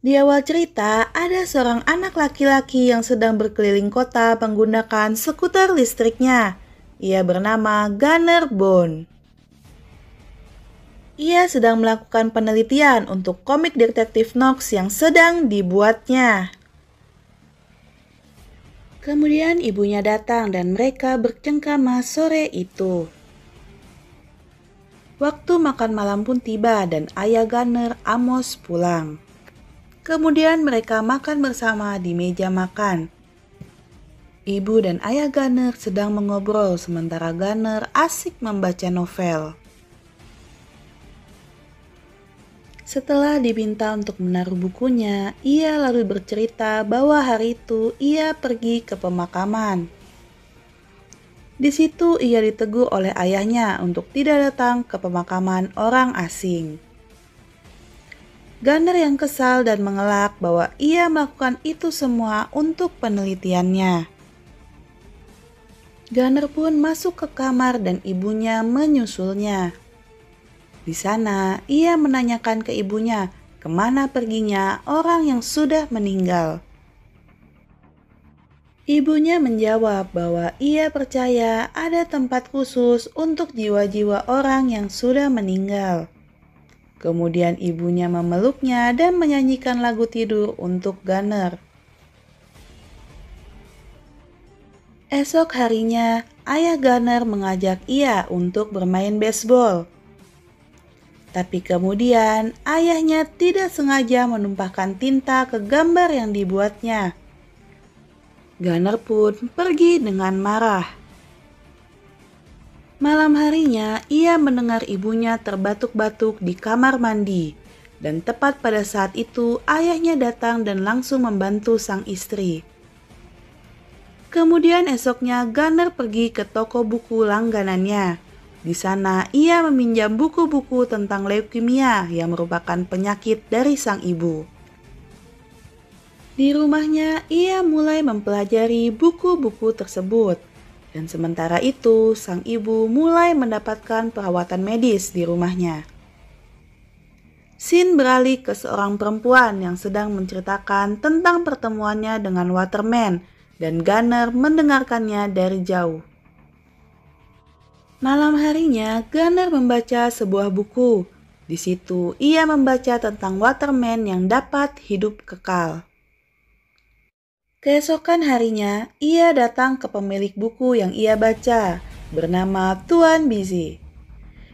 Di awal cerita, ada seorang anak laki-laki yang sedang berkeliling kota menggunakan skuter listriknya. Ia bernama Gunner Bone. Ia sedang melakukan penelitian untuk komik detektif Knox yang sedang dibuatnya. Kemudian ibunya datang dan mereka bercengkrama sore itu. Waktu makan malam pun tiba dan ayah Gunner, Amos, pulang. Kemudian mereka makan bersama di meja makan. Ibu dan ayah Gunner sedang mengobrol sementara Gunner asik membaca novel. Setelah diminta untuk menaruh bukunya, ia lalu bercerita bahwa hari itu ia pergi ke pemakaman. Di situ ia ditegur oleh ayahnya untuk tidak datang ke pemakaman orang asing. Gunner yang kesal dan mengelak bahwa ia melakukan itu semua untuk penelitiannya. Gunner pun masuk ke kamar dan ibunya menyusulnya. Di sana, ia menanyakan ke ibunya kemana perginya orang yang sudah meninggal. Ibunya menjawab bahwa ia percaya ada tempat khusus untuk jiwa-jiwa orang yang sudah meninggal. Kemudian ibunya memeluknya dan menyanyikan lagu tidur untuk Gunner. Esok harinya, ayah Gunner mengajak ia untuk bermain baseball. Tapi kemudian ayahnya tidak sengaja menumpahkan tinta ke gambar yang dibuatnya. Gunner pun pergi dengan marah. Malam harinya ia mendengar ibunya terbatuk-batuk di kamar mandi. Dan tepat pada saat itu ayahnya datang dan langsung membantu sang istri. Kemudian esoknya Gunner pergi ke toko buku langganannya. Di sana ia meminjam buku-buku tentang leukemia yang merupakan penyakit dari sang ibu. Di rumahnya ia mulai mempelajari buku-buku tersebut. Dan sementara itu sang ibu mulai mendapatkan perawatan medis di rumahnya. Scene beralih ke seorang perempuan yang sedang menceritakan tentang pertemuannya dengan Waterman dan Gunner mendengarkannya dari jauh. Malam harinya, Gunner membaca sebuah buku. Di situ, ia membaca tentang Waterman yang dapat hidup kekal. Keesokan harinya, ia datang ke pemilik buku yang ia baca, bernama Tuan Busy.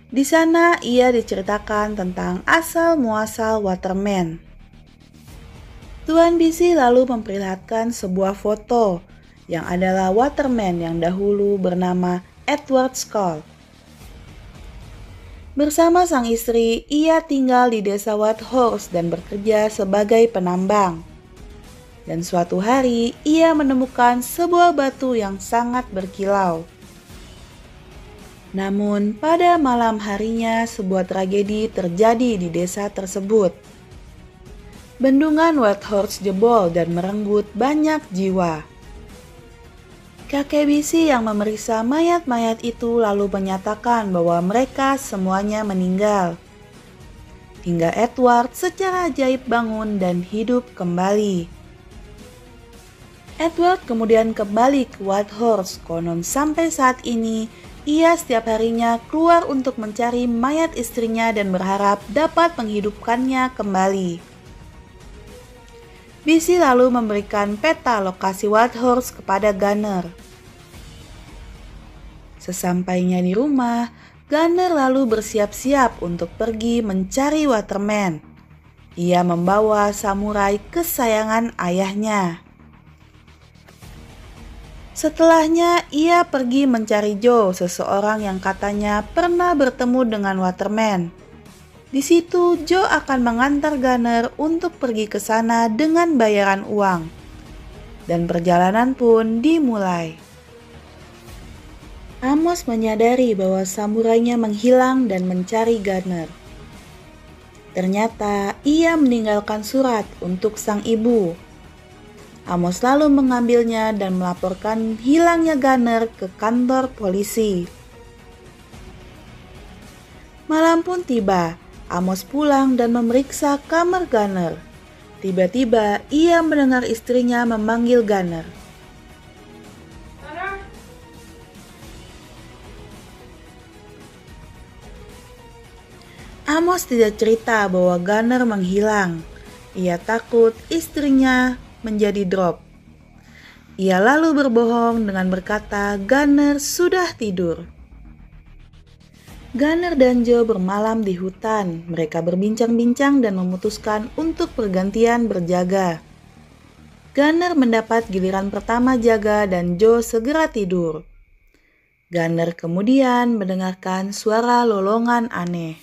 Di sana, ia diceritakan tentang asal-muasal Waterman. Tuan Busy lalu memperlihatkan sebuah foto, yang adalah Waterman yang dahulu bernama Edward Skull. Bersama sang istri, ia tinggal di desa Whitehorse dan bekerja sebagai penambang. Dan suatu hari, ia menemukan sebuah batu yang sangat berkilau. Namun, pada malam harinya sebuah tragedi terjadi di desa tersebut. Bendungan Whitehorse jebol dan merenggut banyak jiwa. Kakek bisi yang memeriksa mayat-mayat itu lalu menyatakan bahwa mereka semuanya meninggal. Hingga Edward secara ajaib bangun dan hidup kembali. Edward kemudian kembali ke Whitehorse, konon sampai saat ini ia setiap harinya keluar untuk mencari mayat istrinya dan berharap dapat menghidupkannya kembali. Busy lalu memberikan peta lokasi Whitehorse kepada Gunner. Sesampainya di rumah, Gunner lalu bersiap-siap untuk pergi mencari Waterman. Ia membawa samurai kesayangan ayahnya. Setelahnya, ia pergi mencari Joe, seseorang yang katanya pernah bertemu dengan Waterman. Di situ, Joe akan mengantar Gunner untuk pergi ke sana dengan bayaran uang. Dan perjalanan pun dimulai. Amos menyadari bahwa samurainya menghilang dan mencari Gunner. Ternyata ia meninggalkan surat untuk sang ibu. Amos lalu mengambilnya dan melaporkan hilangnya Gunner ke kantor polisi. Malam pun tiba, Amos pulang dan memeriksa kamar Gunner. Tiba-tiba ia mendengar istrinya memanggil Gunner. Amos tidak cerita bahwa Gunner menghilang. Ia takut istrinya menjadi drop. Ia lalu berbohong dengan berkata Gunner sudah tidur. Gunner dan Joe bermalam di hutan. Mereka berbincang-bincang dan memutuskan untuk pergantian berjaga. Gunner mendapat giliran pertama jaga dan Joe segera tidur. Gunner kemudian mendengarkan suara lolongan aneh.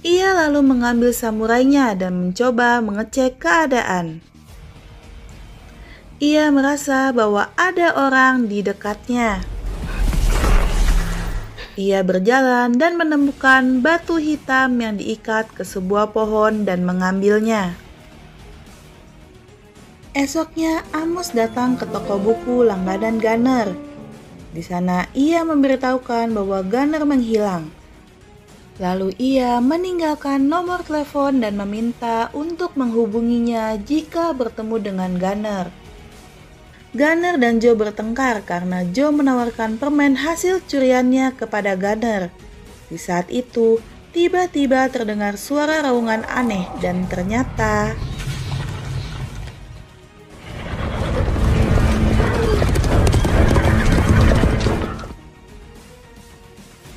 Ia lalu mengambil samurainya dan mencoba mengecek keadaan. Ia merasa bahwa ada orang di dekatnya. Ia berjalan dan menemukan batu hitam yang diikat ke sebuah pohon dan mengambilnya. Esoknya Amos datang ke toko buku langganan Gunner. Di sana ia memberitahukan bahwa Gunner menghilang. Lalu ia meninggalkan nomor telepon dan meminta untuk menghubunginya jika bertemu dengan Gunner. Gunner dan Joe bertengkar karena Joe menawarkan permen hasil curiannya kepada Gunner. Di saat itu, tiba-tiba terdengar suara raungan aneh dan ternyata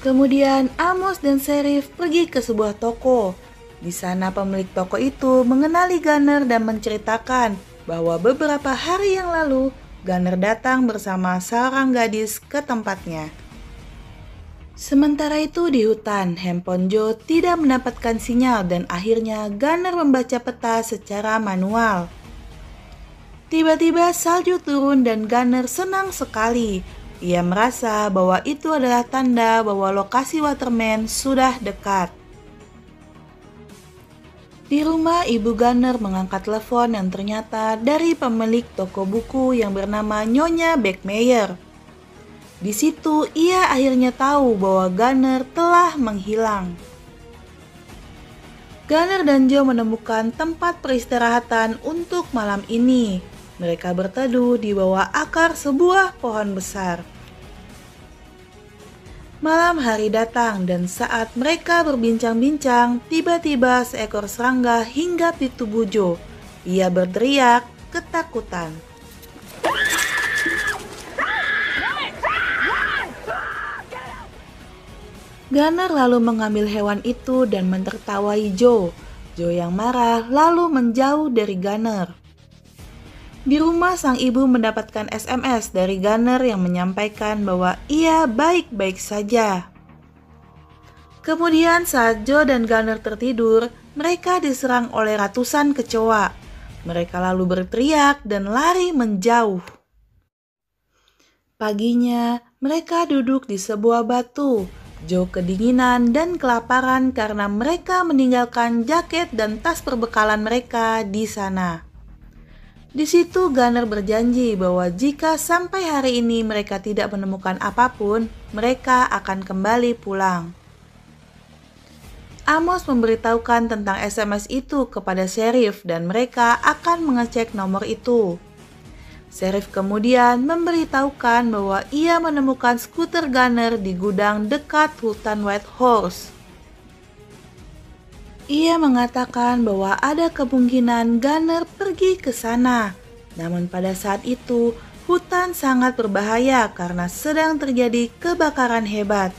kemudian Amos dan Sheriff pergi ke sebuah toko. Di sana pemilik toko itu mengenali Gunner dan menceritakan bahwa beberapa hari yang lalu Gunner datang bersama seorang gadis ke tempatnya. Sementara itu di hutan, handphone Joe tidak mendapatkan sinyal dan akhirnya Gunner membaca peta secara manual. Tiba-tiba salju turun dan Gunner senang sekali. Ia merasa bahwa itu adalah tanda bahwa lokasi Waterman sudah dekat. Di rumah, ibu Gunner mengangkat telepon yang ternyata dari pemilik toko buku yang bernama Nyonya Beckmeyer. Di situ ia akhirnya tahu bahwa Gunner telah menghilang. Gunner dan Joe menemukan tempat peristirahatan untuk malam ini. Mereka berteduh di bawah akar sebuah pohon besar. Malam hari datang dan saat mereka berbincang-bincang, tiba-tiba seekor serangga hinggap di tubuh Joe. Ia berteriak ketakutan. Gunner lalu mengambil hewan itu dan menertawai Joe. Joe yang marah lalu menjauh dari Gunner. Di rumah, sang ibu mendapatkan SMS dari Gunner yang menyampaikan bahwa ia baik-baik saja. Kemudian saat Joe dan Gunner tertidur, mereka diserang oleh ratusan kecoa. Mereka lalu berteriak dan lari menjauh. Paginya, mereka duduk di sebuah batu. Joe kedinginan dan kelaparan karena mereka meninggalkan jaket dan tas perbekalan mereka di sana. Di situ Gunner berjanji bahwa jika sampai hari ini mereka tidak menemukan apapun, mereka akan kembali pulang. Amos memberitahukan tentang SMS itu kepada Sheriff dan mereka akan mengecek nomor itu. Sheriff kemudian memberitahukan bahwa ia menemukan skuter Gunner di gudang dekat hutan White Horse. Ia mengatakan bahwa ada kemungkinan Gunner pergi ke sana. Namun pada saat itu, hutan sangat berbahaya karena sedang terjadi kebakaran hebat.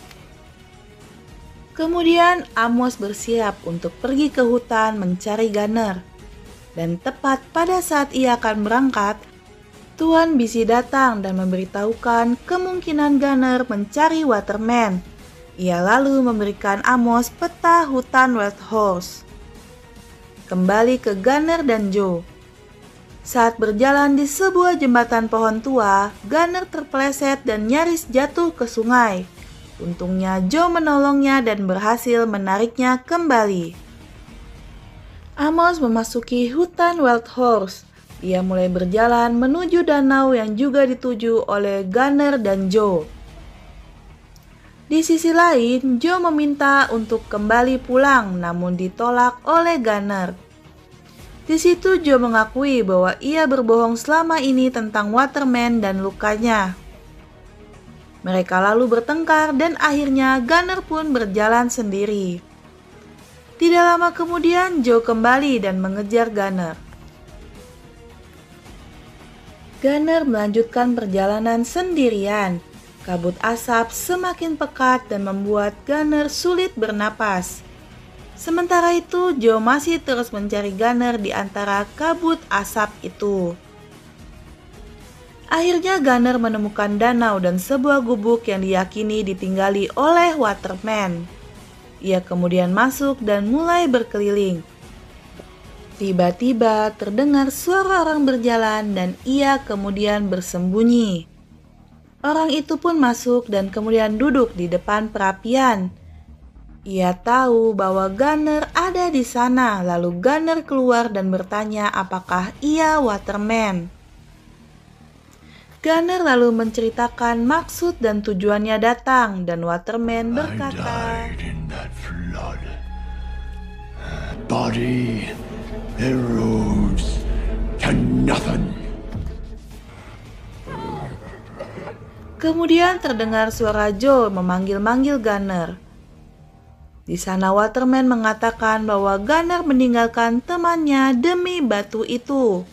Kemudian Amos bersiap untuk pergi ke hutan mencari Gunner. Dan tepat pada saat ia akan berangkat, Tuan Bisi datang dan memberitahukan kemungkinan Gunner mencari Waterman. Ia lalu memberikan Amos peta hutan White Horse. Kembali ke Gunner dan Joe. Saat berjalan di sebuah jembatan pohon tua, Gunner terpeleset dan nyaris jatuh ke sungai. Untungnya Joe menolongnya dan berhasil menariknya kembali. Amos memasuki hutan White Horse. Ia mulai berjalan menuju danau yang juga dituju oleh Gunner dan Joe. Di sisi lain, Joe meminta untuk kembali pulang namun ditolak oleh Gunner. Di situ Joe mengakui bahwa ia berbohong selama ini tentang Waterman dan lukanya. Mereka lalu bertengkar dan akhirnya Gunner pun berjalan sendiri. Tidak lama kemudian Joe kembali dan mengejar Gunner. Gunner melanjutkan perjalanan sendirian. Kabut asap semakin pekat dan membuat Gunner sulit bernapas. Sementara itu, Joe masih terus mencari Gunner di antara kabut asap itu. Akhirnya Gunner menemukan danau dan sebuah gubuk yang diyakini ditinggali oleh Waterman. Ia kemudian masuk dan mulai berkeliling. Tiba-tiba terdengar suara orang berjalan dan ia kemudian bersembunyi. Orang itu pun masuk dan kemudian duduk di depan perapian. Ia tahu bahwa Gunner ada di sana, lalu Gunner keluar dan bertanya apakah ia Waterman. Gunner lalu menceritakan maksud dan tujuannya datang dan Waterman berkata, Body erodes to nothing. Kemudian terdengar suara Joe memanggil-manggil Gunner. Di sana Waterman mengatakan bahwa Gunner meninggalkan temannya demi batu itu.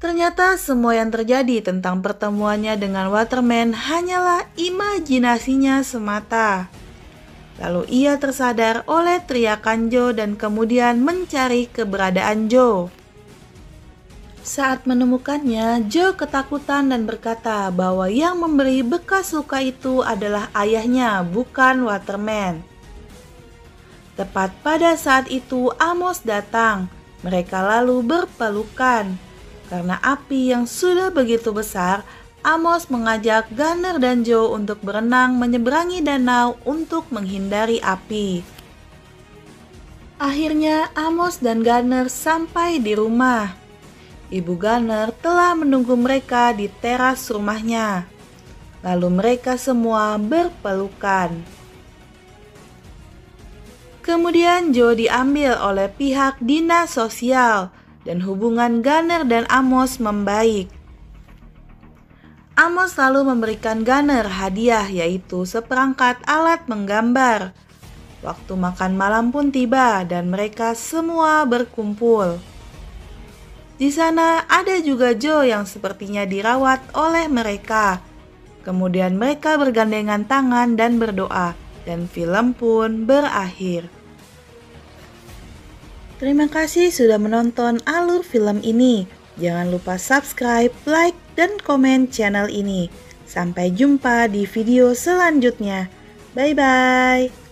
Ternyata semua yang terjadi tentang pertemuannya dengan Waterman hanyalah imajinasinya semata. Lalu ia tersadar oleh teriakan Joe dan kemudian mencari keberadaan Joe. Saat menemukannya, Joe ketakutan dan berkata bahwa yang memberi bekas luka itu adalah ayahnya, bukan Waterman. Tepat pada saat itu Amos datang. Mereka lalu berpelukan. Karena api yang sudah begitu besar, Amos mengajak Gunner dan Joe untuk berenang menyeberangi danau untuk menghindari api. Akhirnya Amos dan Gunner sampai di rumah. Ibu Gunner telah menunggu mereka di teras rumahnya. Lalu mereka semua berpelukan. Kemudian Joe diambil oleh pihak dinas sosial dan hubungan Gunner dan Amos membaik. Amos lalu memberikan Gunner hadiah yaitu seperangkat alat menggambar. Waktu makan malam pun tiba dan mereka semua berkumpul. Di sana ada juga Joe yang sepertinya dirawat oleh mereka. Kemudian mereka bergandengan tangan dan berdoa, dan film pun berakhir. Terima kasih sudah menonton alur film ini. Jangan lupa subscribe, like, dan komen channel ini. Sampai jumpa di video selanjutnya. Bye-bye.